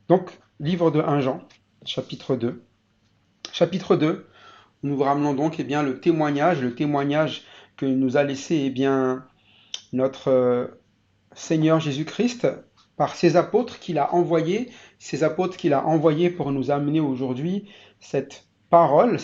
Donc, livre de 1 Jean, chapitre 2. Chapitre 2, nous vous ramenons donc le témoignage que nous a laissé notre Seigneur Jésus-Christ par ses apôtres qu'il a envoyés, ces apôtres qu'il a envoyés pour nous amener aujourd'hui cette parole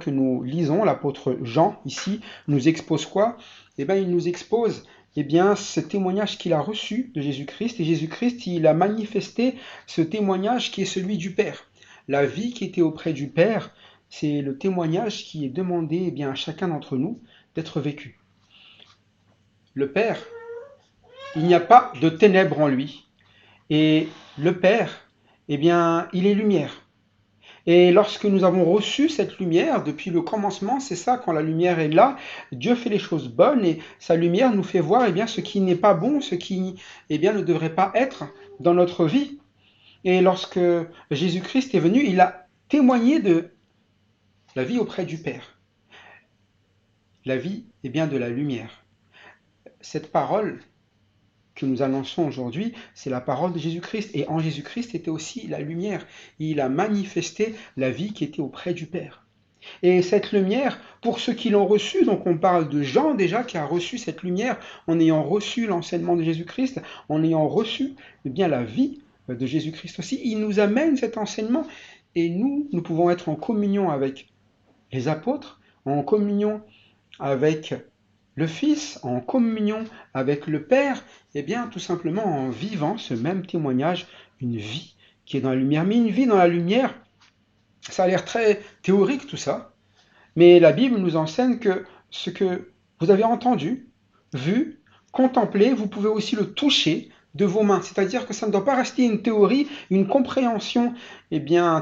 que nous lisons. L'apôtre Jean ici nous expose quoi? Il nous expose ce témoignage qu'il a reçu de Jésus-Christ, et Jésus-Christ, il a manifesté ce témoignage qui est celui du Père. La vie qui était auprès du Père, c'est le témoignage qui est demandé à chacun d'entre nous d'être vécu. Le Père, il n'y a pas de ténèbres en lui. Et le Père, il est lumière. Et lorsque nous avons reçu cette lumière, depuis le commencement, c'est ça, quand la lumière est là, Dieu fait les choses bonnes et sa lumière nous fait voir ce qui n'est pas bon, ce qui ne devrait pas être dans notre vie. Et lorsque Jésus-Christ est venu, il a témoigné de la vie auprès du Père. La vie de la lumière. Cette parole que nous annonçons aujourd'hui, c'est la parole de Jésus-Christ. Et en Jésus-Christ était aussi la lumière. Il a manifesté la vie qui était auprès du Père. Et cette lumière, pour ceux qui l'ont reçue, donc on parle de Jean déjà qui a reçu cette lumière en ayant reçu l'enseignement de Jésus-Christ, en ayant reçu la vie de Jésus-Christ aussi, il nous amène cet enseignement et nous pouvons être en communion avec les apôtres, en communion avec le Fils, en communion avec le Père, tout simplement en vivant ce même témoignage, une vie qui est dans la lumière. Mais une vie dans la lumière, ça a l'air très théorique tout ça, mais la Bible nous enseigne que ce que vous avez entendu, vu, contemplé, vous pouvez aussi le toucher de vos mains. C'est-à-dire que ça ne doit pas rester une théorie, une compréhension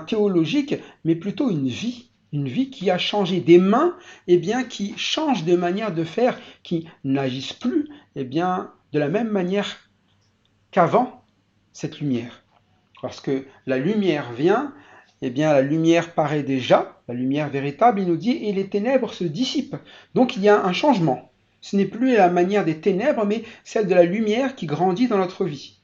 théologique, mais plutôt une vie qui a changé des mains, qui changent de manière de faire, qui n'agissent plus de la même manière qu'avant cette lumière. Lorsque la lumière vient, la lumière paraît déjà, la lumière véritable, il nous dit, et les ténèbres se dissipent. Donc il y a un changement. Ce n'est plus la manière des ténèbres, mais celle de la lumière qui grandit dans notre vie.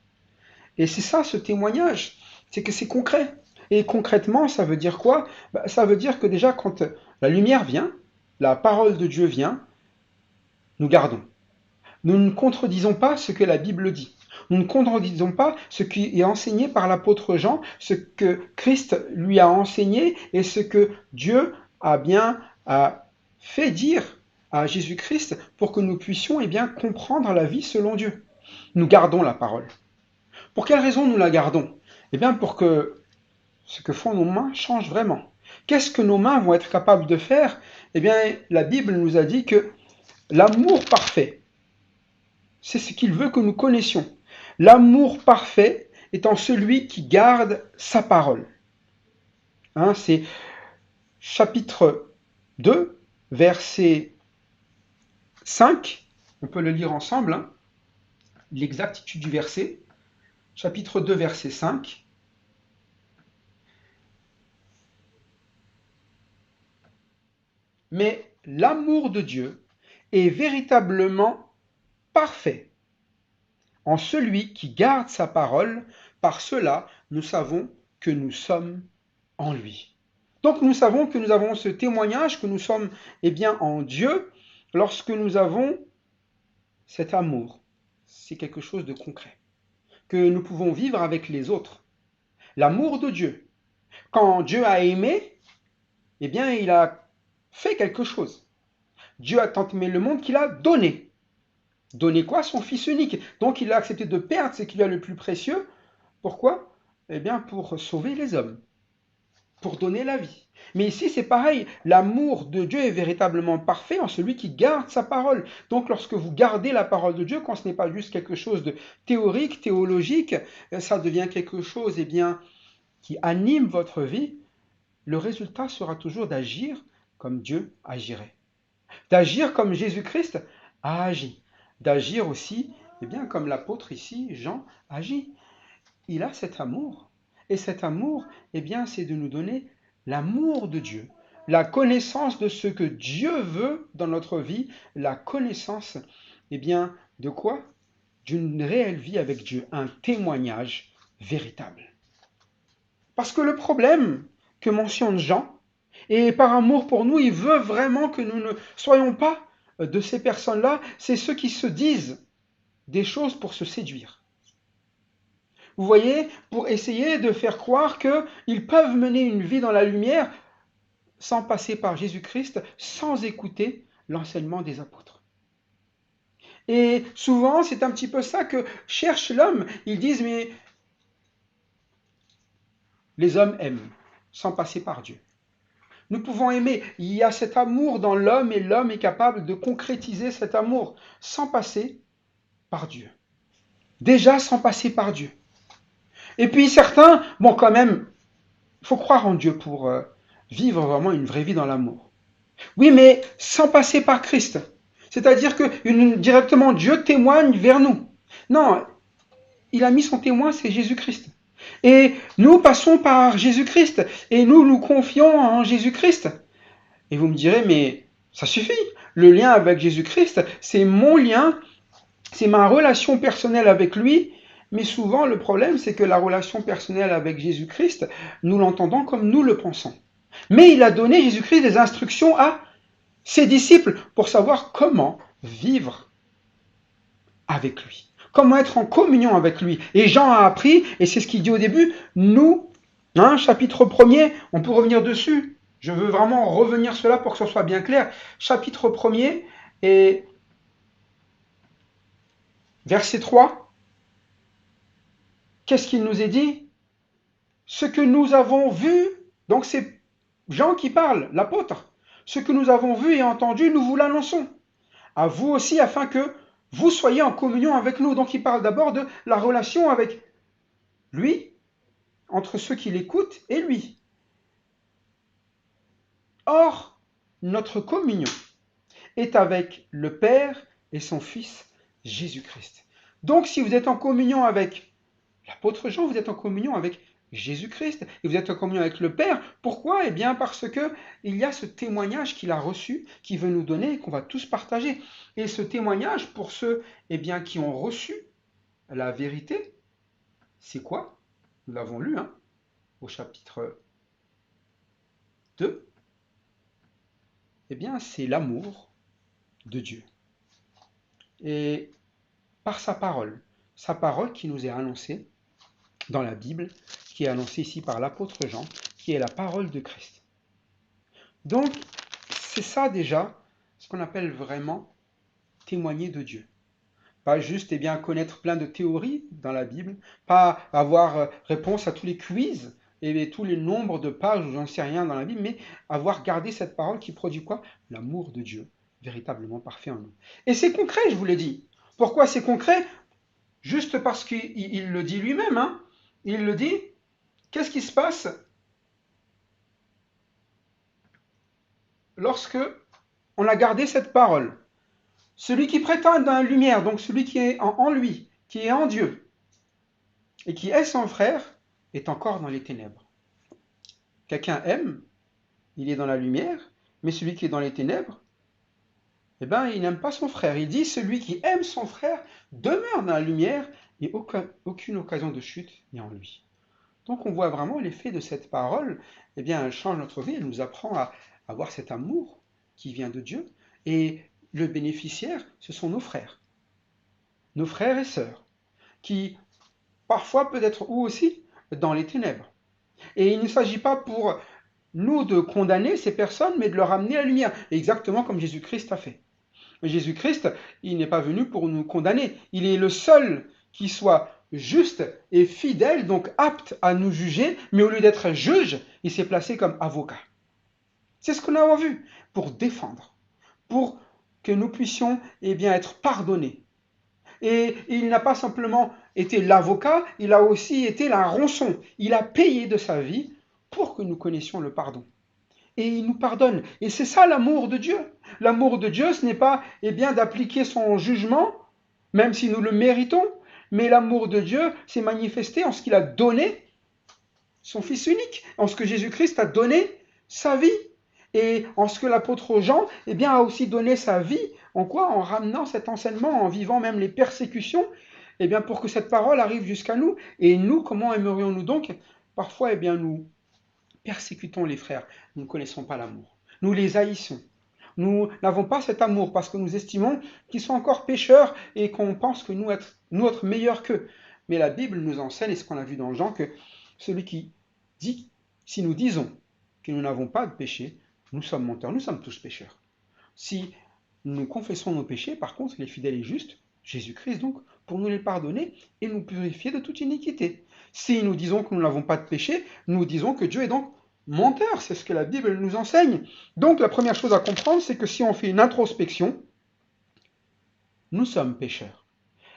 Et c'est ça ce témoignage, c'est que c'est concret. Et concrètement, ça veut dire quoi? Ça veut dire que déjà quand la lumière vient, la parole de Dieu vient, nous gardons. Nous ne contredisons pas ce que la Bible dit. Nous ne contredisons pas ce qui est enseigné par l'apôtre Jean, ce que Christ lui a enseigné et ce que Dieu a fait dire à Jésus-Christ pour que nous puissions comprendre la vie selon Dieu. Nous gardons la parole. Pour quelle raison nous la gardons? Pour que ce que font nos mains change vraiment. Qu'est-ce que nos mains vont être capables de faire? La Bible nous a dit que l'amour parfait, c'est ce qu'il veut que nous connaissions. L'amour parfait étant celui qui garde sa parole. C'est chapitre 2, verset 5. On peut le lire ensemble. L'exactitude du verset. Chapitre 2, verset 5. Mais l'amour de Dieu est véritablement parfait en celui qui garde sa parole. Par cela, nous savons que nous sommes en lui. Donc nous savons que nous avons ce témoignage, que nous sommes en Dieu, lorsque nous avons cet amour. C'est quelque chose de concret, que nous pouvons vivre avec les autres. L'amour de Dieu. Quand Dieu a aimé, il a fait quelque chose. Dieu a tant aimé le monde qu'il a donné. Donné quoi? Son Fils unique. Donc il a accepté de perdre ce qu'il a le plus précieux. Pourquoi? Pour sauver les hommes. Pour donner la vie. Mais ici, c'est pareil. L'amour de Dieu est véritablement parfait en celui qui garde sa parole. Donc, lorsque vous gardez la parole de Dieu, quand ce n'est pas juste quelque chose de théorique, théologique, ça devient quelque chose qui anime votre vie, le résultat sera toujours d'agir comme Dieu agirait. D'agir comme Jésus-Christ a agi. D'agir aussi, comme l'apôtre ici, Jean, agit. Il a cet amour. Et cet amour, c'est de nous donner l'amour de Dieu, la connaissance de ce que Dieu veut dans notre vie, la connaissance, de quoi? D'une réelle vie avec Dieu, un témoignage véritable. Parce que le problème que mentionne Jean, et par amour pour nous, il veut vraiment que nous ne soyons pas de ces personnes-là, c'est ceux qui se disent des choses pour se séduire. Vous voyez, pour essayer de faire croire qu'ils peuvent mener une vie dans la lumière sans passer par Jésus-Christ, sans écouter l'enseignement des apôtres. Et souvent, c'est un petit peu ça que cherche l'homme. Ils disent, mais les hommes aiment, sans passer par Dieu. Nous pouvons aimer. Il y a cet amour dans l'homme et l'homme est capable de concrétiser cet amour sans passer par Dieu. Déjà sans passer par Dieu. Et puis certains, bon quand même, il faut croire en Dieu pour vivre vraiment une vraie vie dans l'amour. Oui, mais sans passer par Christ. C'est-à-dire que directement Dieu témoigne vers nous. Non, il a mis son témoin, c'est Jésus-Christ. Et nous passons par Jésus-Christ et nous nous confions en Jésus-Christ. Et vous me direz, mais ça suffit. Le lien avec Jésus-Christ, c'est mon lien, c'est ma relation personnelle avec lui. Mais souvent, le problème, c'est que la relation personnelle avec Jésus-Christ, nous l'entendons comme nous le pensons. Mais il a donné, Jésus-Christ, des instructions à ses disciples pour savoir comment vivre avec lui. Comment être en communion avec lui. Et Jean a appris, et c'est ce qu'il dit au début, nous, chapitre 1er, on peut revenir dessus. Je veux vraiment revenir sur cela pour que ce soit bien clair. Chapitre 1er et verset 3. Qu'est-ce qu'il nous est dit? Ce que nous avons vu, donc c'est Jean qui parle, l'apôtre. Ce que nous avons vu et entendu, nous vous l'annonçons. À vous aussi, afin que vous soyez en communion avec nous. Donc il parle d'abord de la relation avec lui, entre ceux qui l'écoutent et lui. Or, notre communion est avec le Père et son Fils Jésus-Christ. Donc si vous êtes en communion avec l'apôtre Jean, vous êtes en communion avec Jésus-Christ et vous êtes en communion avec le Père. Pourquoi? Eh bien parce que il y a ce témoignage qu'il a reçu, qu'il veut nous donner et qu'on va tous partager. Et ce témoignage, pour ceux qui ont reçu la vérité, c'est quoi? Nous l'avons lu au chapitre 2. Eh bien, c'est l'amour de Dieu. Et par sa parole qui nous est annoncée dans la Bible, qui est annoncée ici par l'apôtre Jean, qui est la parole de Christ. Donc, c'est ça déjà, ce qu'on appelle vraiment témoigner de Dieu. Pas juste connaître plein de théories dans la Bible, pas avoir réponse à tous les quiz et tous les nombres de pages ou j'en sais rien dans la Bible, mais avoir gardé cette parole qui produit quoi? L'amour de Dieu, véritablement parfait en nous. Et c'est concret, je vous l'ai dit. Pourquoi c'est concret? Juste parce qu'il le dit lui-même. Il le dit. Qu'est-ce qui se passe lorsque on a gardé cette parole? Celui qui prétend dans la lumière, donc celui qui est en lui, qui est en Dieu, et qui est son frère, est encore dans les ténèbres. Quelqu'un aime, il est dans la lumière, mais celui qui est dans les ténèbres, il n'aime pas son frère. Il dit, celui qui aime son frère demeure dans la lumière et aucune occasion de chute n'est en lui. Donc on voit vraiment l'effet de cette parole, elle change notre vie, elle nous apprend à avoir cet amour qui vient de Dieu, et le bénéficiaire, ce sont nos frères et sœurs, qui parfois peut être eux aussi dans les ténèbres. Et il ne s'agit pas pour nous de condamner ces personnes, mais de leur amener à la lumière, exactement comme Jésus-Christ a fait. Mais Jésus-Christ, il n'est pas venu pour nous condamner, il est le seul qui soit juste et fidèle, donc apte à nous juger, mais au lieu d'être juge, il s'est placé comme avocat. C'est ce qu'on a vu, pour défendre, pour que nous puissions être pardonnés. Et il n'a pas simplement été l'avocat, il a aussi été la rançon. Il a payé de sa vie pour que nous connaissions le pardon. Et il nous pardonne. Et c'est ça l'amour de Dieu. L'amour de Dieu, ce n'est pas d'appliquer son jugement, même si nous le méritons, mais l'amour de Dieu s'est manifesté en ce qu'il a donné son Fils unique, en ce que Jésus-Christ a donné sa vie, et en ce que l'apôtre Jean a aussi donné sa vie. En quoi? En ramenant cet enseignement, en vivant même les persécutions, pour que cette parole arrive jusqu'à nous. Et nous, comment aimerions-nous donc parfois, nous persécutons les frères. Nous ne connaissons pas l'amour. Nous les haïssons. Nous n'avons pas cet amour parce que nous estimons qu'ils sont encore pécheurs et qu'on pense que nous être meilleurs qu'eux. Mais la Bible nous enseigne, et ce qu'on a vu dans Jean, que celui qui dit, si nous disons que nous n'avons pas de péché, nous sommes menteurs, nous sommes tous pécheurs. Si nous confessons nos péchés, par contre, il est fidèle et juste, Jésus-Christ donc, pour nous les pardonner et nous purifier de toute iniquité. Si nous disons que nous n'avons pas de péché, nous disons que Dieu est donc menteur, c'est ce que la Bible nous enseigne. Donc la première chose à comprendre, c'est que si on fait une introspection, nous sommes pécheurs.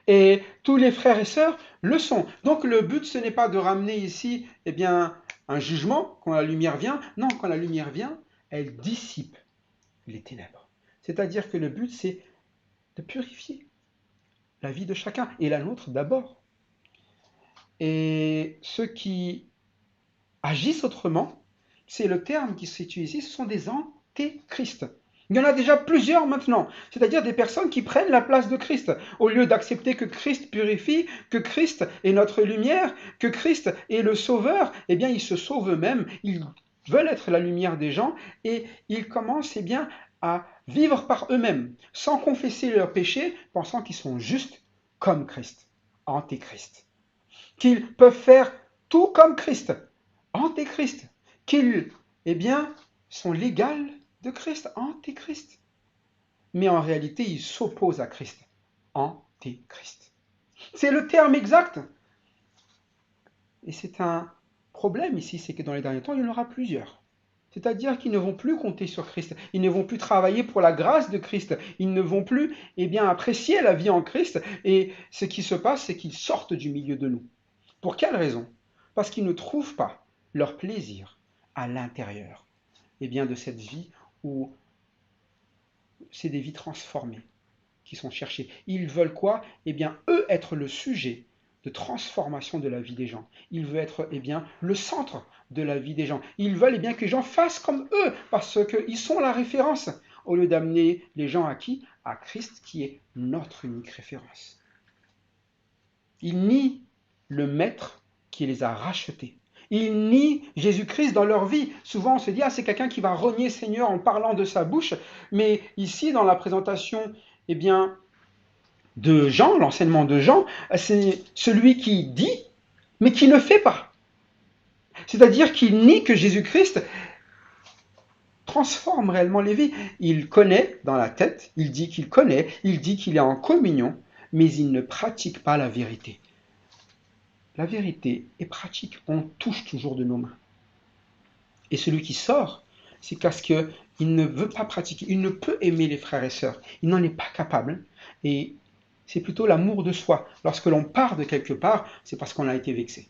Et tous les frères et sœurs le sont. Donc le but, ce n'est pas de ramener ici un jugement quand la lumière vient. Non, quand la lumière vient, elle dissipe les ténèbres. C'est-à-dire que le but, c'est de purifier la vie de chacun, et la nôtre d'abord. Et ceux qui agissent autrement, c'est le terme qui se situe ici, ce sont des antéchrists. Il y en a déjà plusieurs maintenant, c'est-à-dire des personnes qui prennent la place de Christ. Au lieu d'accepter que Christ purifie, que Christ est notre lumière, que Christ est le sauveur, ils se sauvent eux-mêmes, ils veulent être la lumière des gens, et ils commencent à vivre par eux-mêmes, sans confesser leurs péchés, pensant qu'ils sont justes comme Christ, antéchrist. Qu'ils peuvent faire tout comme Christ, antéchrist. Qu'ils, sont l'égal de Christ, antéchrist. Mais en réalité, ils s'opposent à Christ, antéchrist. C'est le terme exact. Et c'est un problème ici, c'est que dans les derniers temps, il y en aura plusieurs. C'est-à-dire qu'ils ne vont plus compter sur Christ, ils ne vont plus travailler pour la grâce de Christ, ils ne vont plus apprécier la vie en Christ, et ce qui se passe, c'est qu'ils sortent du milieu de nous. Pour quelle raison? Parce qu'ils ne trouvent pas leur plaisir à l'intérieur de cette vie où c'est des vies transformées qui sont cherchées. Ils veulent quoi? Eux être le sujet de transformation de la vie des gens. Ils veulent être le centre de la vie des gens. Ils veulent que les gens fassent comme eux parce qu'ils sont la référence au lieu d'amener les gens à qui? À Christ qui est notre unique référence. Ils nient le maître qui les a rachetés. Ils nient Jésus-Christ dans leur vie. Souvent on se dit, c'est quelqu'un qui va renier Seigneur en parlant de sa bouche, mais ici dans la présentation de Jean, l'enseignement de Jean, c'est celui qui dit, mais qui ne fait pas. C'est-à-dire qu'il nie que Jésus-Christ transforme réellement les vies. Il connaît dans la tête, il dit qu'il connaît, il dit qu'il est en communion, mais il ne pratique pas la vérité. La vérité est pratique, on touche toujours de nos mains. Et celui qui sort, c'est parce qu'il ne veut pas pratiquer, il ne peut aimer les frères et sœurs, il n'en est pas capable. Et c'est plutôt l'amour de soi. Lorsque l'on part de quelque part, c'est parce qu'on a été vexé.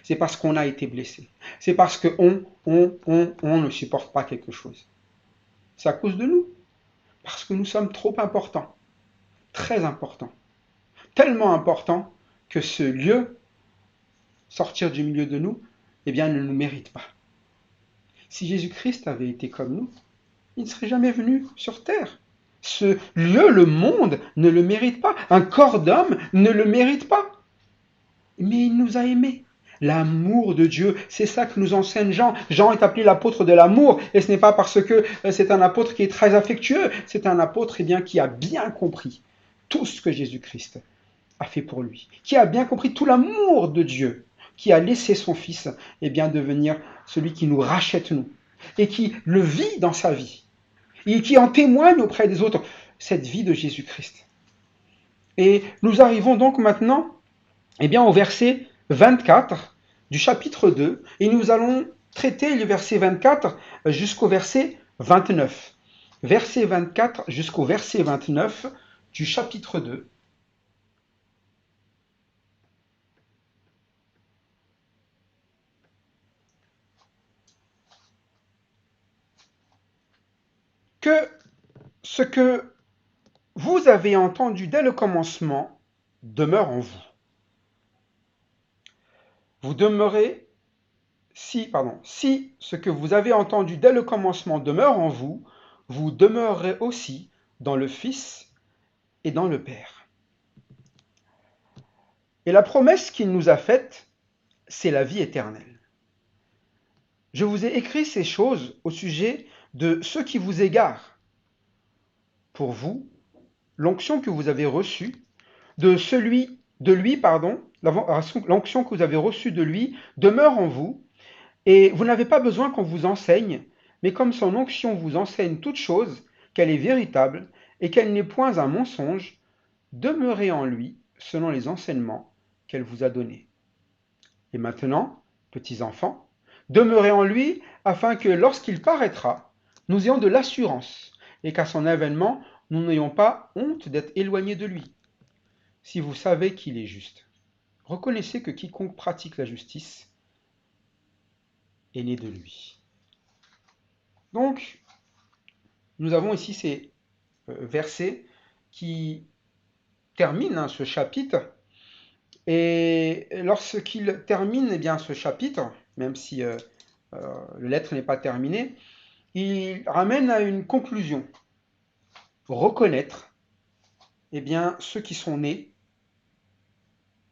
C'est parce qu'on a été blessé. C'est parce qu'on ne supporte pas quelque chose. C'est à cause de nous. Parce que nous sommes trop importants. Très importants. Tellement importants que ce lieu, sortir du milieu de nous, ne nous mérite pas. Si Jésus-Christ avait été comme nous, il ne serait jamais venu sur terre. Ce lieu, le monde, ne le mérite pas. Un corps d'homme ne le mérite pas. Mais il nous a aimés. L'amour de Dieu, c'est ça que nous enseigne Jean. Jean est appelé l'apôtre de l'amour, et ce n'est pas parce que c'est un apôtre qui est très affectueux, c'est un apôtre qui a bien compris tout ce que Jésus-Christ a fait pour lui, qui a bien compris tout l'amour de Dieu, qui a laissé son Fils devenir celui qui nous rachète nous, et qui le vit dans sa vie, et qui en témoigne auprès des autres, cette vie de Jésus-Christ. Et nous arrivons donc maintenant au verset 24 du chapitre 2, et nous allons traiter le verset 24 jusqu'au verset 29. Verset 24 jusqu'au verset 29 du chapitre 2. Que ce que vous avez entendu dès le commencement demeure en vous. Vous demeurez, si ce que vous avez entendu dès le commencement demeure en vous, vous demeurerez aussi dans le Fils et dans le Père. Et la promesse qu'il nous a faite, c'est la vie éternelle. Je vous ai écrit ces choses au sujet de ceux qui vous égarent. Pour vous, l'onction que vous avez reçue de lui, pardon, l'onction que vous avez reçue de lui demeure en vous, et vous n'avez pas besoin qu'on vous enseigne, mais comme son onction vous enseigne toute chose, qu'elle est véritable et qu'elle n'est point un mensonge, demeurez en lui selon les enseignements qu'elle vous a donnés. Et maintenant, petits enfants, demeurez en lui afin que lorsqu'il paraîtra, nous ayons de l'assurance et qu'à son avènement, nous n'ayons pas honte d'être éloignés de lui. Si vous savez qu'il est juste, reconnaissez que quiconque pratique la justice est né de lui. Donc, nous avons ici ces versets qui terminent ce chapitre. Et lorsqu'il termine eh bien, ce chapitre, même si la lettre n'est pas terminée, il ramène à une conclusion. Reconnaître eh bien, ceux qui sont nés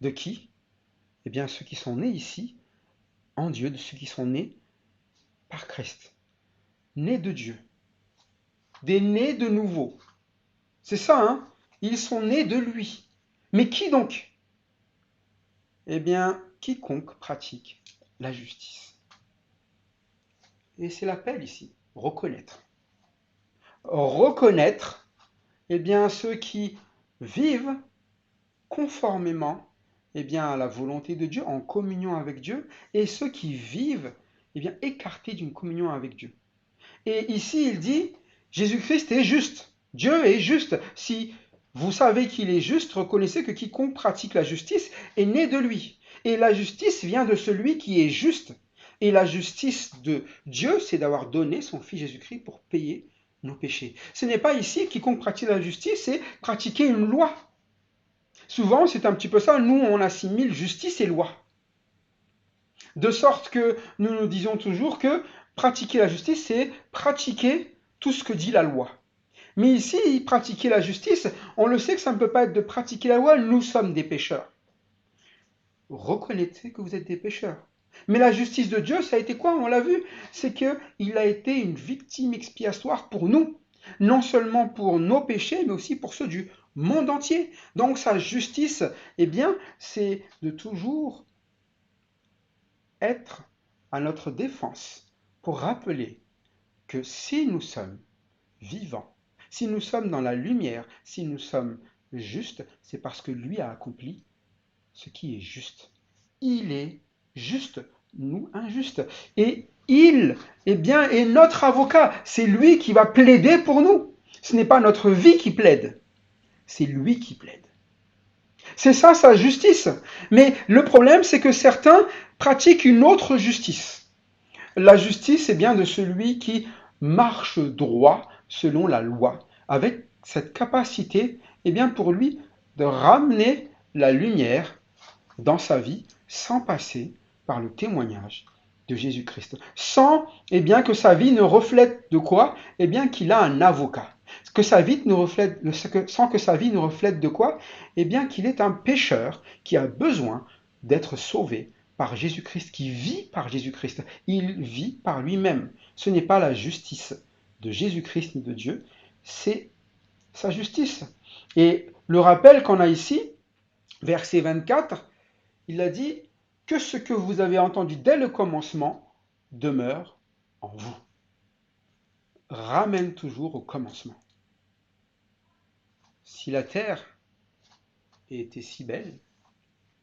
de qui? Eh bien, ceux qui sont nés ici, en Dieu, de ceux qui sont nés par Christ. Nés de Dieu. Des nés de nouveau. C'est ça, hein? Ils sont nés de lui. Mais qui donc? Eh bien, quiconque pratique la justice. Et c'est l'appel ici, reconnaître. Reconnaître, eh bien, ceux qui vivent conformément eh bien, à la volonté de Dieu, en communion avec Dieu, et ceux qui vivent eh bien, écartés d'une communion avec Dieu. Et ici, il dit, Jésus-Christ est juste. Dieu est juste. Si vous savez qu'il est juste, reconnaissez que quiconque pratique la justice est né de lui. Et la justice vient de celui qui est juste. Et la justice de Dieu, c'est d'avoir donné son Fils Jésus-Christ pour payer nos péchés. Ce n'est pas ici quiconque pratique la justice, c'est pratiquer une loi. Souvent, c'est un petit peu ça. Nous, on assimile justice et loi. De sorte que nous nous disons toujours que pratiquer la justice, c'est pratiquer tout ce que dit la loi. Mais ici, pratiquer la justice, on le sait que ça ne peut pas être de pratiquer la loi, nous sommes des pécheurs. Reconnaissez que vous êtes des pécheurs. Mais la justice de Dieu, ça a été quoi? On l'a vu, c'est qu'il a été une victime expiatoire pour nous. Non seulement pour nos péchés, mais aussi pour ceux du monde entier. Donc sa justice, eh bien, c'est de toujours être à notre défense pour rappeler que si nous sommes vivants, si nous sommes dans la lumière, si nous sommes justes, c'est parce que lui a accompli ce qui est juste. Il est juste, nous injustes. Et il, eh bien, est notre avocat. C'est lui qui va plaider pour nous. Ce n'est pas notre vie qui plaide, c'est lui qui plaide. C'est ça sa justice. Mais le problème, c'est que certains pratiquent une autre justice. La justice est bien de celui qui marche droit selon la loi, avec cette capacité, eh bien pour lui, de ramener la lumière dans sa vie sans passer par le témoignage de Jésus-Christ. Sans eh bien, que sa vie ne reflète de quoi? Eh bien qu'il a un avocat. Que sa vie ne reflète, sans que sa vie ne reflète de quoi? Eh bien qu'il est un pécheur qui a besoin d'être sauvé par Jésus-Christ, qui vit par Jésus-Christ. Il vit par lui-même. Ce n'est pas la justice de Jésus-Christ ni de Dieu, c'est sa justice. Et le rappel qu'on a ici, verset 24, il a dit que ce que vous avez entendu dès le commencement demeure en vous. Ramène toujours au commencement. Si la terre était si belle,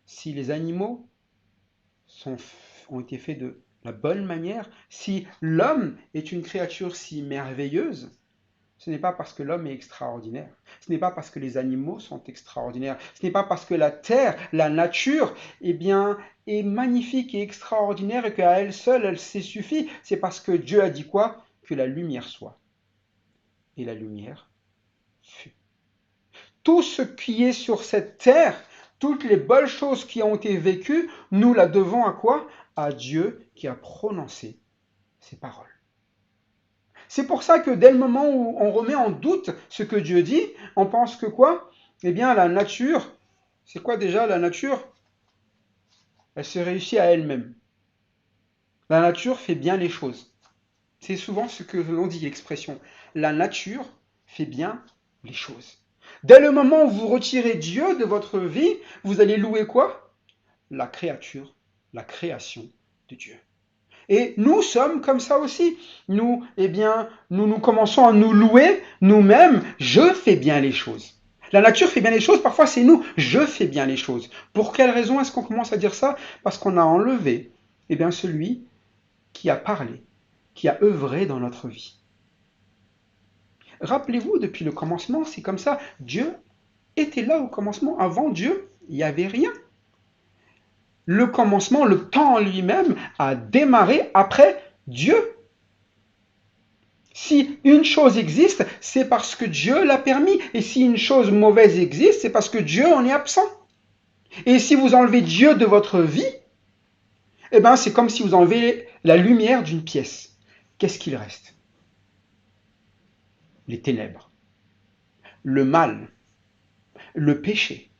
si les animaux ont été faits de la bonne manière, si l'homme est une créature si merveilleuse, ce n'est pas parce que l'homme est extraordinaire, ce n'est pas parce que les animaux sont extraordinaires, ce n'est pas parce que la terre, la nature, eh bien, est magnifique et extraordinaire et qu'à elle seule, elle s'est suffit. C'est parce que Dieu a dit quoi? Que la lumière soit. Et la lumière fut. Tout ce qui est sur cette terre, toutes les bonnes choses qui ont été vécues, nous la devons à quoi? À Dieu qui a prononcé ces paroles. C'est pour ça que dès le moment où on remet en doute ce que Dieu dit, on pense que quoi? Eh bien, la nature, c'est quoi déjà la nature? Elle se réussit à elle-même. La nature fait bien les choses. C'est souvent ce que l'on dit, l'expression. La nature fait bien les choses. Dès le moment où vous retirez Dieu de votre vie, vous allez louer quoi? La créature, la création de Dieu. Et nous sommes comme ça aussi. Nous, eh bien, nous commençons à nous louer nous-mêmes. Je fais bien les choses. La nature fait bien les choses, parfois c'est nous. Je fais bien les choses. Pour quelle raison est-ce qu'on commence à dire ça? Parce qu'on a enlevé, eh bien, celui qui a parlé, qui a œuvré dans notre vie. Rappelez-vous, depuis le commencement, c'est comme ça. Dieu était là au commencement. Avant Dieu, il n'y avait rien. Le commencement, le temps en lui-même a démarré après Dieu. Si une chose existe, c'est parce que Dieu l'a permis. Et si une chose mauvaise existe, c'est parce que Dieu en est absent. Et si vous enlevez Dieu de votre vie, eh ben c'est comme si vous enlevez la lumière d'une pièce. Qu'est-ce qu'il reste? Les ténèbres, le mal, le péché.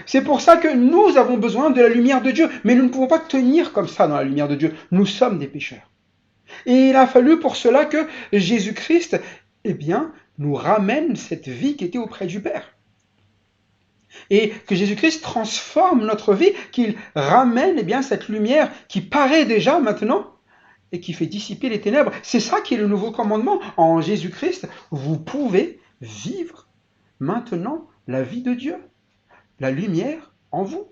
C'est pour ça que nous avons besoin de la lumière de Dieu. Mais nous ne pouvons pas tenir comme ça dans la lumière de Dieu. Nous sommes des pécheurs. Et il a fallu pour cela que Jésus-Christ, eh bien, nous ramène cette vie qui était auprès du Père. Et que Jésus-Christ transforme notre vie, qu'il ramène eh bien, cette lumière qui paraît déjà maintenant et qui fait dissiper les ténèbres. C'est ça qui est le nouveau commandement. En Jésus-Christ, vous pouvez vivre maintenant la vie de Dieu, la lumière en vous.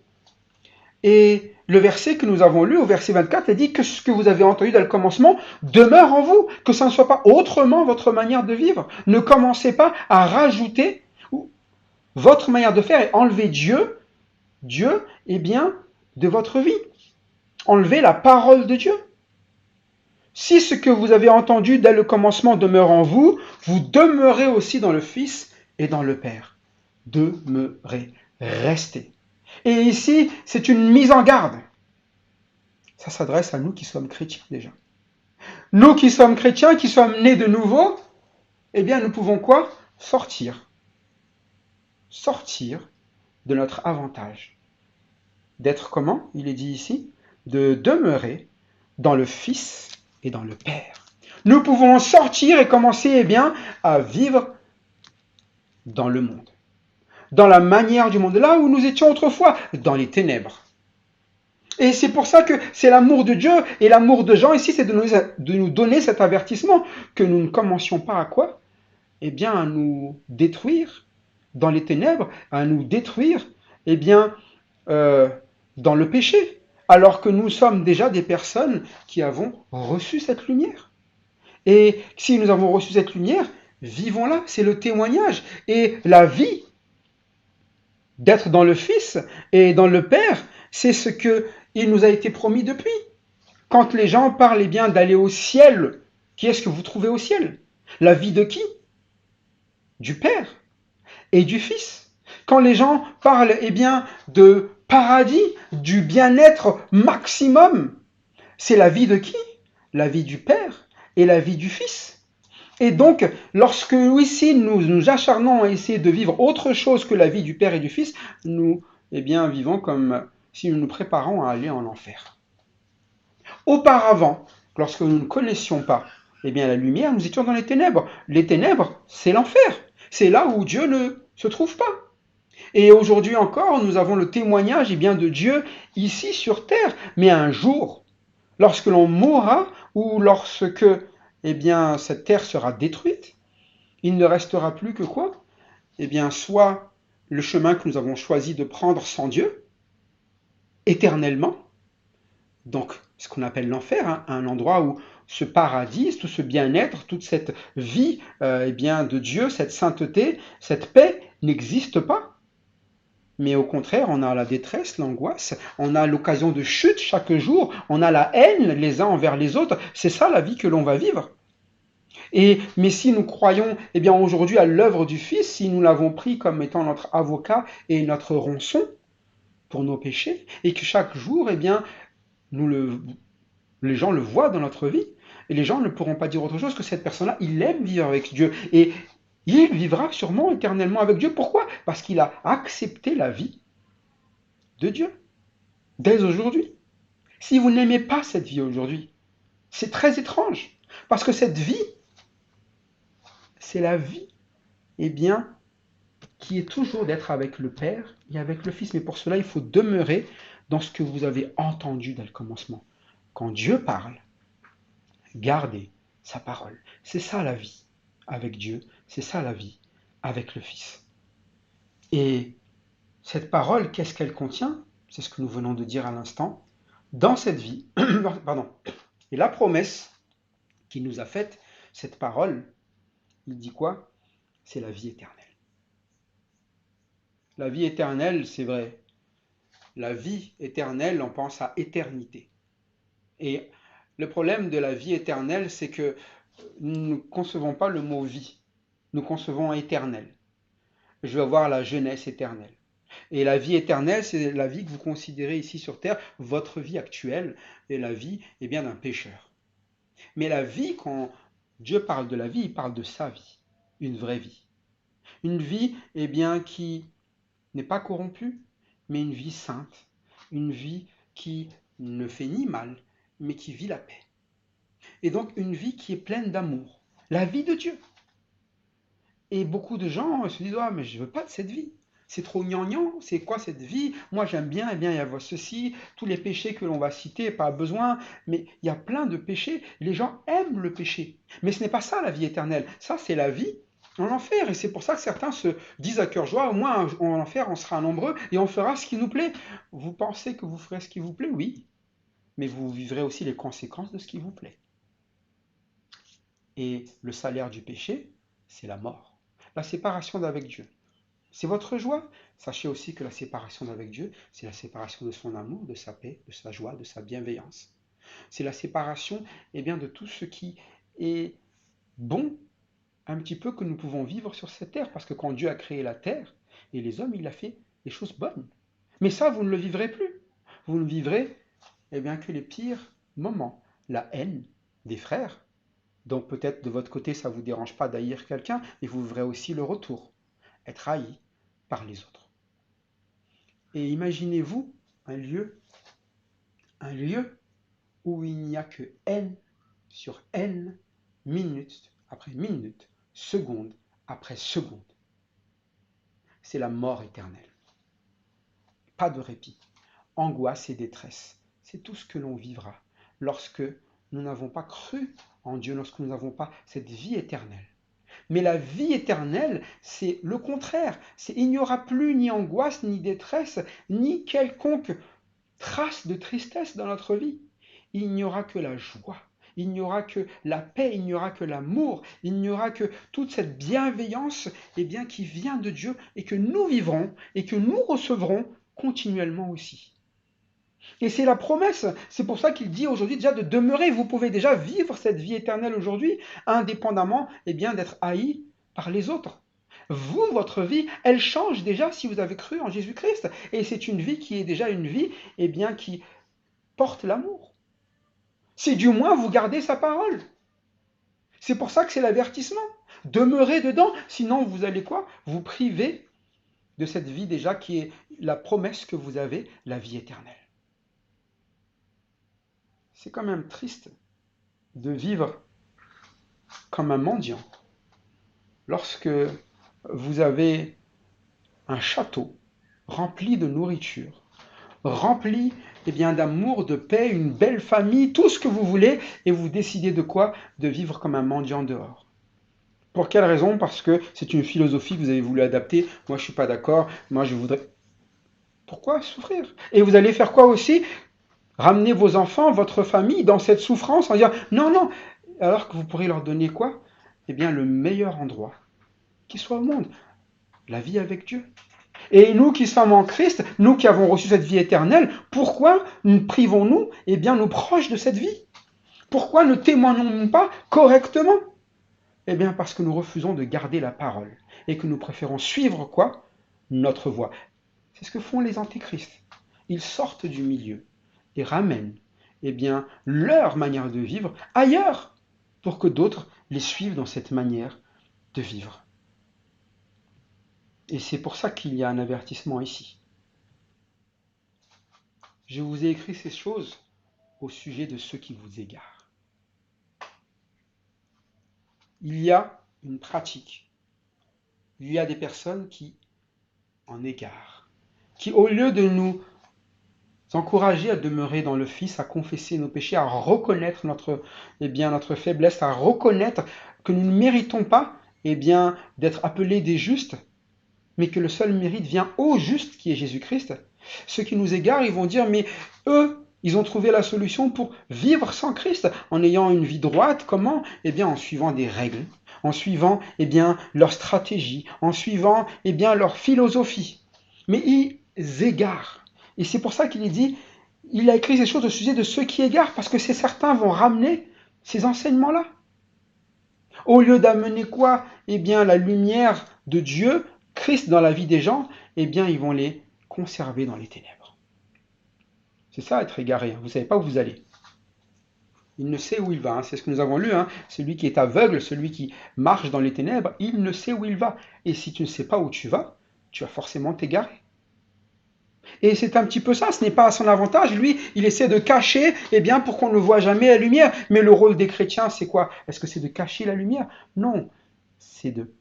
Et le verset que nous avons lu, au verset 24, il dit que ce que vous avez entendu dans le commencement demeure en vous, que ça ne soit pas autrement votre manière de vivre. Ne commencez pas à rajouter votre manière de faire et enlever Dieu, eh bien, de votre vie. Enlever la parole de Dieu. Si ce que vous avez entendu dès le commencement demeure en vous, vous demeurez aussi dans le Fils et dans le Père. Demeurez, restez. Et ici, c'est une mise en garde. Ça s'adresse à nous qui sommes chrétiens déjà. Nous qui sommes chrétiens, qui sommes nés de nouveau, eh bien, nous pouvons quoi? Sortir. Sortir de notre avantage. D'être comment? Il est dit ici, de demeurer dans le Fils et dans le Père. Nous pouvons sortir et commencer, eh bien, à vivre dans le monde. Dans la manière du monde, là où nous étions autrefois, dans les ténèbres. Et c'est pour ça que c'est l'amour de Dieu et l'amour de Jean ici, c'est de nous donner cet avertissement, que nous ne commencions pas à quoi? Eh bien, à nous détruire dans les ténèbres, à nous détruire, eh bien, dans le péché, alors que nous sommes déjà des personnes qui avons reçu cette lumière. Et si nous avons reçu cette lumière, vivons-la, c'est le témoignage. Et la vie d'être dans le Fils et dans le Père, c'est ce qu'il nous a été promis depuis. Quand les gens parlent eh bien d'aller au ciel, qui est-ce que vous trouvez au ciel? La vie de qui? Du Père et du Fils. Quand les gens parlent eh bien de paradis, du bien-être maximum, c'est la vie de qui? La vie du Père et la vie du Fils. Et donc, lorsque ici nous nous acharnons à essayer de vivre autre chose que la vie du Père et du Fils, nous eh bien, vivons comme si nous nous préparons à aller en enfer. Auparavant, lorsque nous ne connaissions pas eh bien, la lumière, nous étions dans les ténèbres. Les ténèbres, c'est l'enfer. C'est là où Dieu ne se trouve pas. Et aujourd'hui encore, nous avons le témoignage eh bien, de Dieu ici sur terre. Mais un jour, lorsque l'on mourra ou lorsque eh bien, cette terre sera détruite, il ne restera plus que quoi? Eh bien, soit le chemin que nous avons choisi de prendre sans Dieu, éternellement, donc ce qu'on appelle l'enfer, hein, un endroit où ce paradis, tout ce bien-être, toute cette vie eh bien, de Dieu, cette sainteté, cette paix n'existe pas. Mais au contraire, on a la détresse, l'angoisse, on a l'occasion de chute chaque jour, on a la haine les uns envers les autres. C'est ça la vie que l'on va vivre. Mais si nous croyons eh bien, aujourd'hui à l'œuvre du Fils, si nous l'avons pris comme étant notre avocat et notre rançon pour nos péchés, et que chaque jour, eh bien, les gens le voient dans notre vie, et les gens ne pourront pas dire autre chose que cette personne-là, il aime vivre avec Dieu, et il vivra sûrement éternellement avec Dieu. Pourquoi? Parce qu'il a accepté la vie de Dieu, dès aujourd'hui. Si vous n'aimez pas cette vie aujourd'hui, c'est très étrange. Parce que cette vie, c'est la vie, eh bien, qui est toujours d'être avec le Père et avec le Fils. Mais pour cela, il faut demeurer dans ce que vous avez entendu dès le commencement. Quand Dieu parle, gardez sa parole. C'est ça la vie avec Dieu, c'est ça la vie avec le Fils. Et cette parole, qu'est-ce qu'elle contient? C'est ce que nous venons de dire à l'instant. Dans cette vie, pardon, et la promesse qu'il nous a faite, cette parole, il dit quoi? C'est la vie éternelle. La vie éternelle, c'est vrai. La vie éternelle, on pense à éternité. Et le problème de la vie éternelle, c'est que nous ne concevons pas le mot vie. Nous concevons éternel. Je veux avoir la jeunesse éternelle. Et la vie éternelle, c'est la vie que vous considérez ici sur terre, votre vie actuelle, et la vie bien d'un pécheur. Mais la vie, quand Dieu parle de la vie, il parle de sa vie, une vraie vie. Une vie bien, qui n'est pas corrompue, mais une vie sainte, une vie qui ne fait ni mal, mais qui vit la paix. Et donc une vie qui est pleine d'amour, la vie de Dieu. Et beaucoup de gens se disent, ah, mais je ne veux pas de cette vie. C'est trop gnangnan, c'est quoi cette vie? Moi j'aime bien, il y a ceci, tous les péchés que l'on va citer, pas besoin, mais il y a plein de péchés, les gens aiment le péché. Mais ce n'est pas ça la vie éternelle, ça c'est la vie en enfer, et c'est pour ça que certains se disent à cœur joie, au moins en enfer on sera nombreux et on fera ce qui nous plaît. Vous pensez que vous ferez ce qui vous plaît? Oui, mais vous vivrez aussi les conséquences de ce qui vous plaît. Et le salaire du péché, c'est la mort, la séparation d'avec Dieu. C'est votre joie. Sachez aussi que la séparation d'avec Dieu, c'est la séparation de son amour, de sa paix, de sa joie, de sa bienveillance. C'est la séparation bien, de tout ce qui est bon, un petit peu que nous pouvons vivre sur cette terre. Parce que quand Dieu a créé la terre et les hommes, il a fait des choses bonnes. Mais ça, vous ne le vivrez plus. Vous ne vivrez bien, que les pires moments. La haine des frères. Donc peut-être de votre côté, ça ne vous dérange pas d'haïr quelqu'un, mais vous vivrez aussi le retour. Être haï par les autres. Et imaginez-vous un lieu où il n'y a que haine sur haine, minute après minute, seconde après seconde. C'est la mort éternelle. Pas de répit, angoisse et détresse. C'est tout ce que l'on vivra lorsque nous n'avons pas cru en Dieu, lorsque nous n'avons pas cette vie éternelle. Mais la vie éternelle, c'est le contraire. Il n'y aura plus ni angoisse, ni détresse, ni quelconque trace de tristesse dans notre vie. Il n'y aura que la joie, il n'y aura que la paix, il n'y aura que l'amour, il n'y aura que toute cette bienveillance bien, qui vient de Dieu et que nous vivrons et que nous recevrons continuellement aussi. Et c'est la promesse. C'est pour ça qu'il dit aujourd'hui déjà de demeurer. Vous pouvez déjà vivre cette vie éternelle aujourd'hui, indépendamment bien, d'être haï par les autres. Vous, votre vie, elle change déjà si vous avez cru en Jésus-Christ. Et c'est une vie qui est déjà une vie bien, qui porte l'amour. Si du moins vous gardez sa parole. C'est pour ça que c'est l'avertissement. Demeurez dedans, sinon vous allez quoi? Vous priver de cette vie déjà qui est la promesse que vous avez, la vie éternelle. C'est quand même triste de vivre comme un mendiant lorsque vous avez un château rempli de nourriture, rempli bien, d'amour, de paix, une belle famille, tout ce que vous voulez, et vous décidez de quoi? De vivre comme un mendiant dehors. Pour quelle raison? Parce que c'est une philosophie que vous avez voulu adapter. Moi, je ne suis pas d'accord. Moi, je voudrais... Pourquoi souffrir? Et vous allez faire quoi aussi? Ramener vos enfants, votre famille dans cette souffrance en disant non, non, alors que vous pourrez leur donner quoi? Bien, le meilleur endroit qui soit au monde, la vie avec Dieu. Et nous qui sommes en Christ, nous qui avons reçu cette vie éternelle, pourquoi nous privons-nous bien, nos proches de cette vie? Pourquoi ne témoignons-nous pas correctement? Bien, parce que nous refusons de garder la parole et que nous préférons suivre quoi? Notre voie. C'est ce que font les antéchrists. Ils sortent du milieu et ramènent bien, leur manière de vivre ailleurs pour que d'autres les suivent dans cette manière de vivre. Et c'est pour ça qu'il y a un avertissement ici. Je vous ai écrit ces choses au sujet de ceux qui vous égarent. Il y a une pratique. Il y a des personnes qui en égarent, qui au lieu de nous encourager à demeurer dans le Fils, à confesser nos péchés, à reconnaître notre faiblesse, à reconnaître que nous ne méritons pas d'être appelés des justes, mais que le seul mérite vient au juste qui est Jésus-Christ. Ceux qui nous égarent, ils vont dire, mais eux, ils ont trouvé la solution pour vivre sans Christ, en ayant une vie droite. Comment? En suivant des règles, en suivant leur stratégie, en suivant leur philosophie. Mais ils égarent. Et c'est pour ça qu'il est dit, il a écrit ces choses au sujet de ceux qui égarent, parce que certains vont ramener ces enseignements-là. Au lieu d'amener quoi? La lumière de Dieu, Christ dans la vie des gens, ils vont les conserver dans les ténèbres. C'est ça, être égaré. Vous ne savez pas où vous allez. Il ne sait où il va. C'est ce que nous avons lu. Celui qui est aveugle, celui qui marche dans les ténèbres, il ne sait où il va. Et si tu ne sais pas où tu vas forcément t'égarer. Et c'est un petit peu ça, ce n'est pas à son avantage. Lui, il essaie de cacher, pour qu'on ne voit jamais la lumière. Mais le rôle des chrétiens, c'est quoi? Est-ce que c'est de cacher la lumière? Non, c'est de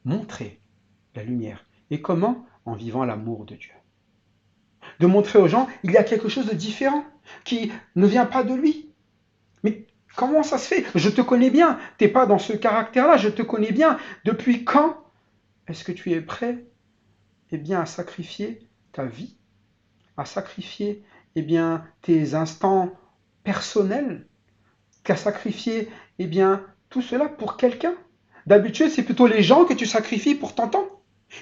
montrer la lumière. Et comment? En vivant l'amour de Dieu. De montrer aux gens, il y a quelque chose de différent, qui ne vient pas de lui. Mais comment ça se fait? Je te connais bien, tu n'es pas dans ce caractère-là, je te connais bien. Depuis quand est-ce que tu es prêt à sacrifier ta vie, à sacrifier tes instants personnels, qu'à sacrifier tout cela pour quelqu'un? D'habitude, c'est plutôt les gens que tu sacrifies pour t'entendre.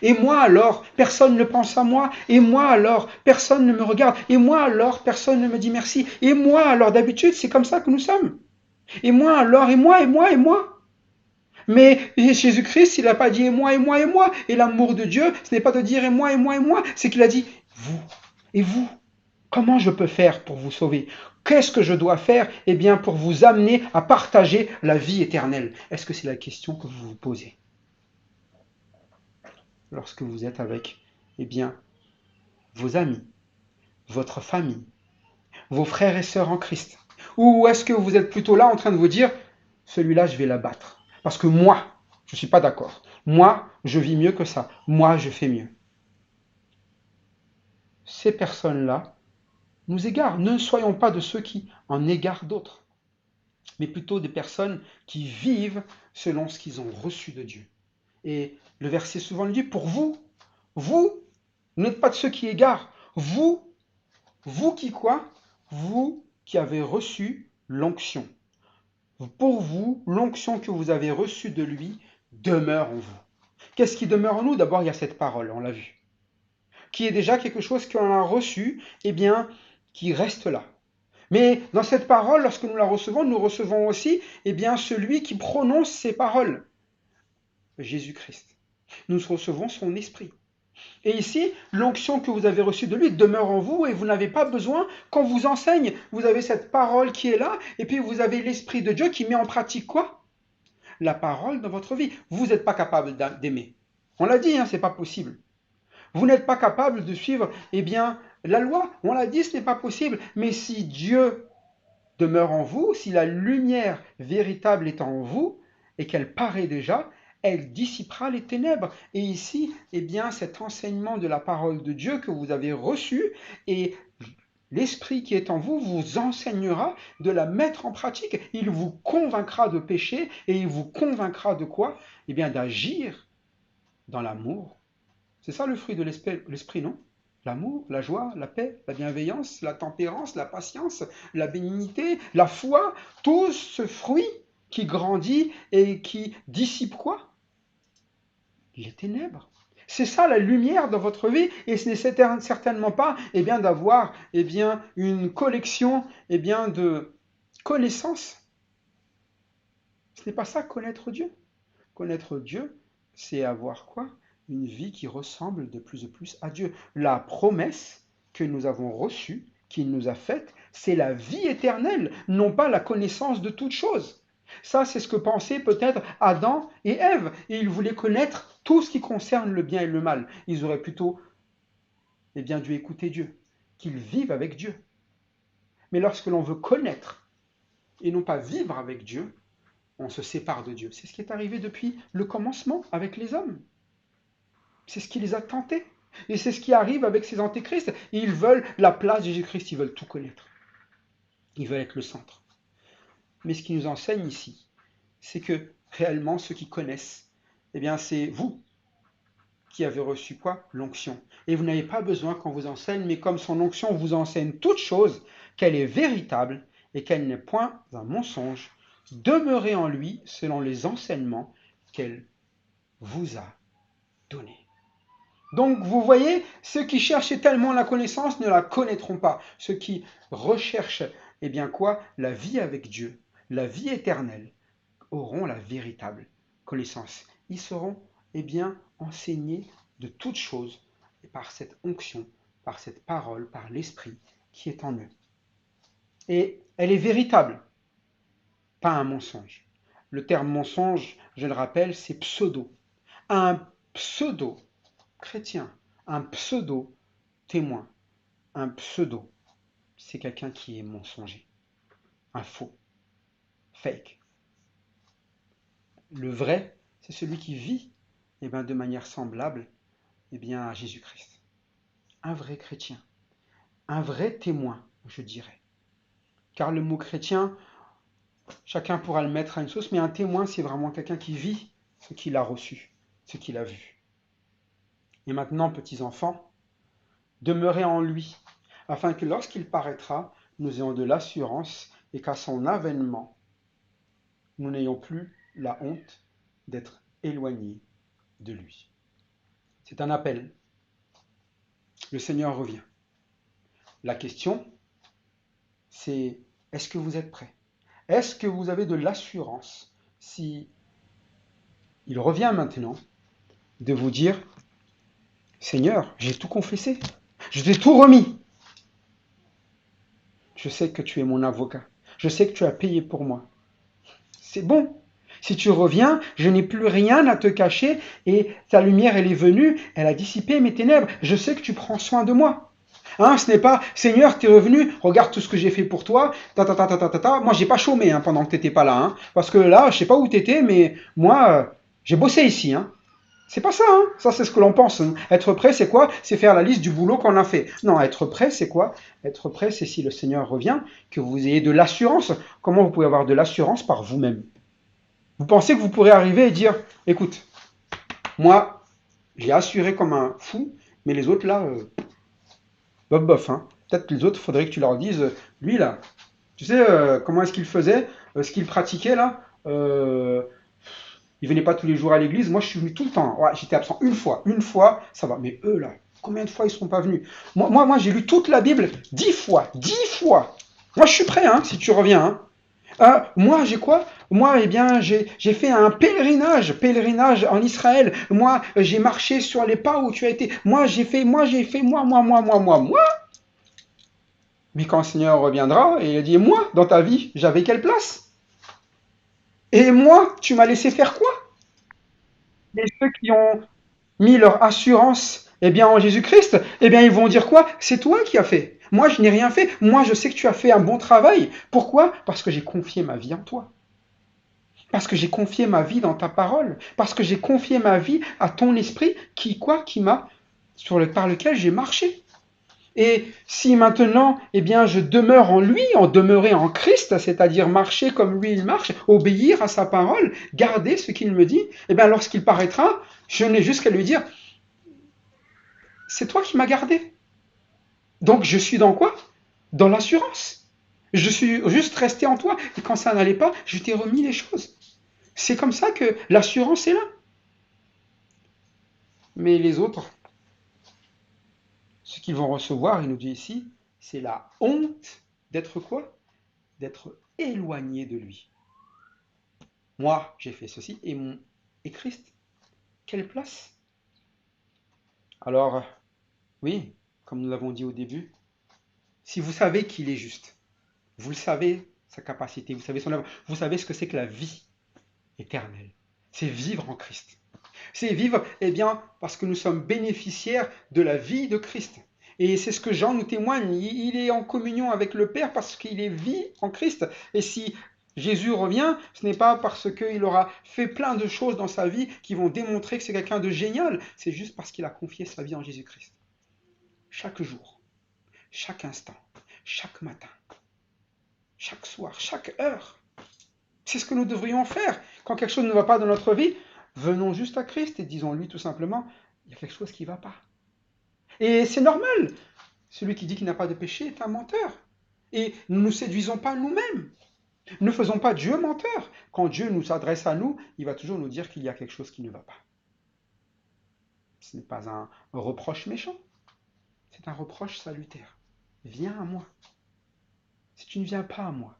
Et moi alors, personne ne pense à moi. Et moi alors, personne ne me regarde. Et moi alors, personne ne me dit merci. Et moi alors, d'habitude, c'est comme ça que nous sommes. Et moi alors, et moi, et moi, et moi. Mais Jésus-Christ, il n'a pas dit et moi, et moi, et moi. Et l'amour de Dieu, ce n'est pas de dire et moi, et moi, et moi. C'est qu'il a dit vous. Et vous, comment je peux faire pour vous sauver? Qu'est-ce que je dois faire pour vous amener à partager la vie éternelle? Est-ce que c'est la question que vous vous posez lorsque vous êtes avec vos amis, votre famille, vos frères et sœurs en Christ? Ou est-ce que vous êtes plutôt là en train de vous dire, celui-là, je vais l'abattre? Parce que moi, je ne suis pas d'accord. Moi, je vis mieux que ça. Moi, je fais mieux. Ces personnes-là nous égarent. Ne soyons pas de ceux qui en égarent d'autres, mais plutôt des personnes qui vivent selon ce qu'ils ont reçu de Dieu. Et le verset souvent le dit, pour vous, vous n'êtes pas de ceux qui égarent. Vous qui quoi? Vous qui avez reçu l'onction. Pour vous, l'onction que vous avez reçue de lui demeure en vous. Qu'est-ce qui demeure en nous? D'abord, il y a cette parole, on l'a vu, qui est déjà quelque chose qu'on a reçu, qui reste là. Mais dans cette parole, lorsque nous la recevons, nous recevons aussi celui qui prononce ces paroles, Jésus-Christ. Nous recevons son esprit. Et ici, l'onction que vous avez reçue de lui demeure en vous et vous n'avez pas besoin qu'on vous enseigne. Vous avez cette parole qui est là et puis vous avez l'Esprit de Dieu qui met en pratique quoi? La parole dans votre vie. Vous n'êtes pas capable d'aimer. On l'a dit, ce n'est pas possible. Vous n'êtes pas capable de suivre la loi. On l'a dit, ce n'est pas possible. Mais si Dieu demeure en vous, si la lumière véritable est en vous et qu'elle paraît déjà, elle dissipera les ténèbres. Et ici, cet enseignement de la parole de Dieu que vous avez reçu, et l'Esprit qui est en vous vous enseignera de la mettre en pratique. Il vous convaincra de péché et il vous convaincra de quoi? D'agir dans l'amour. C'est ça le fruit de l'Esprit, non? L'amour, la joie, la paix, la bienveillance, la tempérance, la patience, la bénignité, la foi, tout ce fruit qui grandit et qui dissipe quoi? Les ténèbres. C'est ça la lumière dans votre vie et ce n'est certainement pas d'avoir une collection de connaissances. Ce n'est pas ça connaître Dieu. Connaître Dieu, c'est avoir quoi? Une vie qui ressemble de plus en plus à Dieu. La promesse que nous avons reçue, qu'il nous a faite, c'est la vie éternelle, non pas la connaissance de toutes choses. Ça, c'est ce que pensaient peut-être Adam et Ève. Et ils voulaient connaître tout ce qui concerne le bien et le mal. Ils auraient plutôt dû écouter Dieu, qu'ils vivent avec Dieu. Mais lorsque l'on veut connaître et non pas vivre avec Dieu, on se sépare de Dieu. C'est ce qui est arrivé depuis le commencement avec les hommes. C'est ce qui les a tentés. Et c'est ce qui arrive avec ces antéchrists. Ils veulent la place de Jésus-Christ, ils veulent tout connaître. Ils veulent être le centre. Mais ce qui nous enseigne ici, c'est que réellement, ceux qui connaissent, eh bien, c'est vous qui avez reçu quoi? L'onction. Et vous n'avez pas besoin qu'on vous enseigne, mais comme son onction vous enseigne toute chose, qu'elle est véritable et qu'elle n'est point un mensonge, demeurez en lui selon les enseignements qu'elle vous a donnés. Donc, vous voyez, ceux qui cherchent tellement la connaissance ne la connaîtront pas. Ceux qui recherchent, eh bien quoi? La vie avec Dieu, la vie éternelle, auront la véritable connaissance. Ils seront, eh bien, enseignés de toutes choses par cette onction, par cette parole, par l'Esprit qui est en eux. Et elle est véritable, pas un mensonge. Le terme mensonge, je le rappelle, c'est pseudo. Un pseudo chrétien, un pseudo témoin, un pseudo, c'est quelqu'un qui est mensonger, un faux, fake. Le vrai, c'est celui qui vit eh bien, de manière semblable eh bien, à Jésus-Christ. Un vrai chrétien, un vrai témoin, je dirais. Car le mot chrétien, chacun pourra le mettre à une sauce, mais un témoin, c'est vraiment quelqu'un qui vit ce qu'il a reçu, ce qu'il a vu. Et maintenant, petits enfants, demeurez en lui, afin que lorsqu'il paraîtra, nous ayons de l'assurance et qu'à son avènement, nous n'ayons plus la honte d'être éloignés de lui. C'est un appel. Le Seigneur revient. La question, c'est est-ce que vous êtes prêts? Est-ce que vous avez de l'assurance, si il revient maintenant, de vous dire, Seigneur, j'ai tout confessé, je t'ai tout remis. Je sais que tu es mon avocat. Je sais que tu as payé pour moi. C'est bon. Si tu reviens, je n'ai plus rien à te cacher et ta lumière, elle est venue, elle a dissipé mes ténèbres. Je sais que tu prends soin de moi. Hein, ce n'est pas, Seigneur, tu es revenu, regarde tout ce que j'ai fait pour toi. Moi, j'ai pas chômé pendant que tu n'étais pas là. Parce que là, je sais pas où tu étais, mais moi, j'ai bossé ici. C'est pas ça, Ça, c'est ce que l'on pense. Être prêt, c'est quoi? C'est faire la liste du boulot qu'on a fait. Non, être prêt, c'est quoi? Être prêt, c'est si le Seigneur revient, que vous ayez de l'assurance. Comment vous pouvez avoir de l'assurance par vous-même? Vous pensez que vous pourrez arriver et dire, écoute, moi, j'ai assuré comme un fou, mais les autres là, bof bof. Peut-être que les autres, il faudrait que tu leur dises, lui là, tu sais comment est-ce qu'il faisait, ce qu'il pratiquait là, il venait pas tous les jours à l'église, moi je suis venu tout le temps. Ouais, j'étais absent une fois, ça va. Mais eux là, combien de fois ils ne sont pas venus? Moi j'ai lu toute la Bible 10 fois, 10 fois. Moi je suis prêt, si tu reviens. Moi, j'ai quoi? Moi, eh bien, j'ai fait un pèlerinage en Israël. Moi, j'ai marché sur les pas où tu as été. Moi, j'ai fait, moi. Mais quand le Seigneur reviendra, et il dit, moi, dans ta vie, j'avais quelle place? Et moi, tu m'as laissé faire quoi? Et ceux qui ont mis leur assurance eh bien, en Jésus-Christ, eh bien, ils vont dire quoi? C'est toi qui as fait. Moi, je n'ai rien fait. Moi, je sais que tu as fait un bon travail. Pourquoi? Parce que j'ai confié ma vie en toi. Parce que j'ai confié ma vie dans ta parole. Parce que j'ai confié ma vie à ton esprit qui m'a, par lequel j'ai marché. Et si maintenant, eh bien, je demeure en lui, en demeurer en Christ, c'est-à-dire marcher comme lui il marche, obéir à sa parole, garder ce qu'il me dit, eh bien, lorsqu'il paraîtra, je n'ai juste qu'à lui dire, c'est toi qui m'as gardé. Donc, je suis dans quoi? Dans l'assurance. Je suis juste resté en toi. Et quand ça n'allait pas, je t'ai remis les choses. C'est comme ça que l'assurance est là. Mais les autres, ce qu'ils vont recevoir, il nous dit ici, c'est la honte d'être quoi? D'être éloigné de lui. Moi, j'ai fait ceci et Christ, quelle place? Alors, oui, comme nous l'avons dit au début, si vous savez qu'il est juste, vous le savez, sa capacité, vous savez son œuvre, vous savez ce que c'est que la vie éternelle. C'est vivre en Christ. C'est vivre, eh bien, parce que nous sommes bénéficiaires de la vie de Christ. Et c'est ce que Jean nous témoigne. Il est en communion avec le Père parce qu'il est vie en Christ. Et si Jésus revient, ce n'est pas parce qu'il aura fait plein de choses dans sa vie qui vont démontrer que c'est quelqu'un de génial. C'est juste parce qu'il a confié sa vie en Jésus-Christ. Chaque jour, chaque instant, chaque matin, chaque soir, chaque heure. C'est ce que nous devrions faire. Quand quelque chose ne va pas dans notre vie, venons juste à Christ et disons-lui tout simplement, il y a quelque chose qui ne va pas. Et c'est normal. Celui qui dit qu'il n'a pas de péché est un menteur. Et nous ne nous séduisons pas nous-mêmes. Ne faisons pas Dieu menteur. Quand Dieu nous s'adresse à nous, il va toujours nous dire qu'il y a quelque chose qui ne va pas. Ce n'est pas un reproche méchant, c'est un reproche salutaire. Viens à moi. Si tu ne viens pas à moi,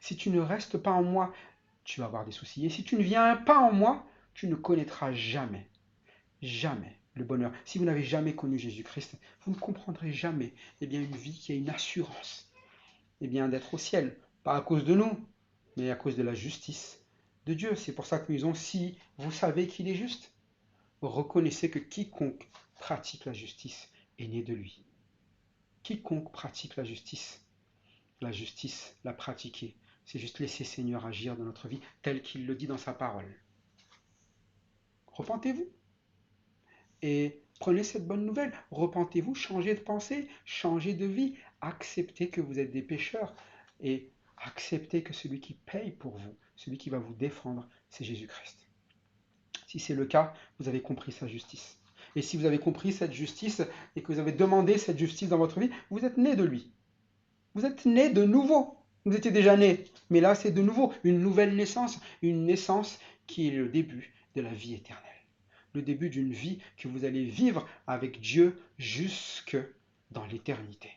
si tu ne restes pas en moi, tu vas avoir des soucis. Et si tu ne viens pas en moi, tu ne connaîtras jamais, jamais le bonheur. Si vous n'avez jamais connu Jésus-Christ, vous ne comprendrez jamais une vie qui a une assurance d'être au ciel. Pas à cause de nous, mais à cause de la justice de Dieu. C'est pour ça que nous disons, si vous savez qu'il est juste, reconnaissez que quiconque pratique la justice est né de lui. Quiconque pratique la justice, la pratiquer. C'est juste laisser Seigneur agir dans notre vie tel qu'il le dit dans sa parole. Repentez-vous et prenez cette bonne nouvelle. Repentez-vous, changez de pensée, changez de vie, acceptez que vous êtes des pécheurs et acceptez que celui qui paye pour vous, celui qui va vous défendre, c'est Jésus-Christ. Si c'est le cas, vous avez compris sa justice. Et si vous avez compris cette justice et que vous avez demandé cette justice dans votre vie, vous êtes né de lui. Vous êtes né de nouveau. Vous étiez déjà né, mais là c'est de nouveau une nouvelle naissance, une naissance qui est le début de la vie éternelle. Le début d'une vie que vous allez vivre avec Dieu jusque dans l'éternité.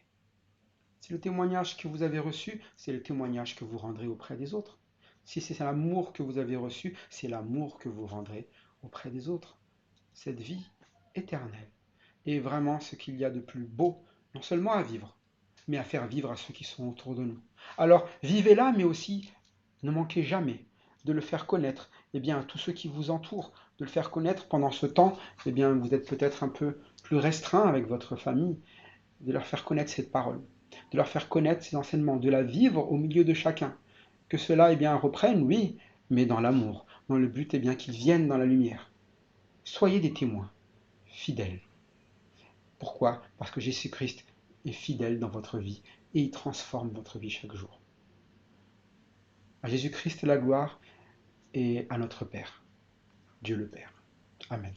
C'est le témoignage que vous avez reçu, c'est le témoignage que vous rendrez auprès des autres. Si c'est l'amour que vous avez reçu, c'est l'amour que vous rendrez auprès des autres. Cette vie éternelle est vraiment ce qu'il y a de plus beau, non seulement à vivre, mais à faire vivre à ceux qui sont autour de nous. Alors, vivez-la, mais aussi, ne manquez jamais de le faire connaître à tous ceux qui vous entourent, de le faire connaître pendant ce temps. Vous êtes peut-être un peu plus restreint avec votre famille, de leur faire connaître cette parole, de leur faire connaître ces enseignements, de la vivre au milieu de chacun. Que cela reprenne, oui, mais dans l'amour, dans le but qu'ils viennent dans la lumière. Soyez des témoins fidèles. Pourquoi? Parce que Jésus-Christ est fidèle dans votre vie et il transforme votre vie chaque jour. À Jésus-Christ la gloire et à notre Père, Dieu le Père. Amen.